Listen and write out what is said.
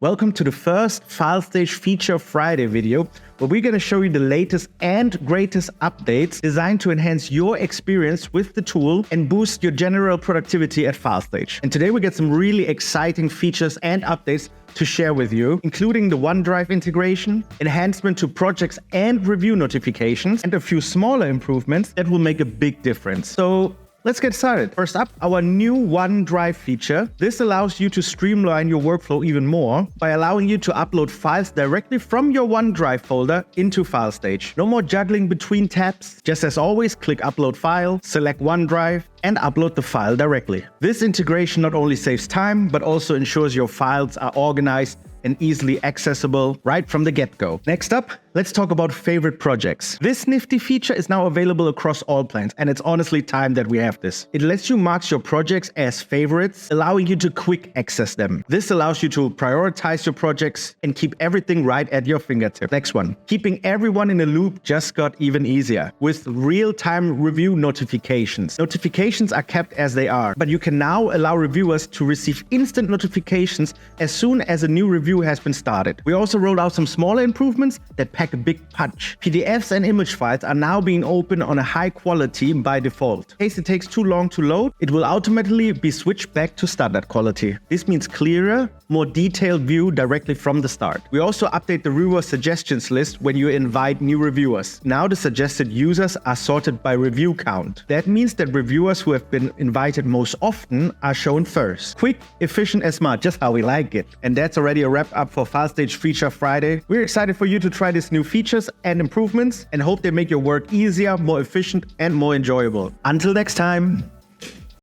Welcome to the first Filestage Feature Friday video, where we're going to show you the latest and greatest updates designed to enhance your experience with the tool and boost your general productivity at Filestage. And today we get some really exciting features and updates to share with you, including the OneDrive integration, enhancement to projects and review notifications, and a few smaller improvements that will make a big difference. So let's get started. First up, our new OneDrive feature. This allows you to streamline your workflow even more by allowing you to upload files directly from your OneDrive folder into Filestage. No more juggling between tabs. Just as always, click Upload File, select OneDrive, and upload the file directly. This integration not only saves time, but also ensures your files are organized and easily accessible right from the get-go. Next up, let's talk about favorite projects. This nifty feature is now available across all plans, and it's honestly time that we have this. It lets you mark your projects as favorites, allowing you to quick access them. This allows you to prioritize your projects and keep everything right at your fingertips. Next one, keeping everyone in a loop just got even easier with real-time review notifications. Notifications are kept as they are, but you can now allow reviewers to receive instant notifications as soon as a new review has been started. We also rolled out some smaller improvements that pack a big punch. PDFs and image files are now being opened on a high quality by default. In case it takes too long to load, it will automatically be switched back to standard quality. This means clearer, more detailed view directly from the start. We also update the reviewer suggestions list when you invite new reviewers. Now the suggested users are sorted by review count. That means that reviewers who have been invited most often are shown first. Quick, efficient and smart, just how we like it. And that's already a wrap up for Filestage Feature Friday. We're excited for you to try these new features and improvements and hope they make your work easier, more efficient and more enjoyable. Until next time.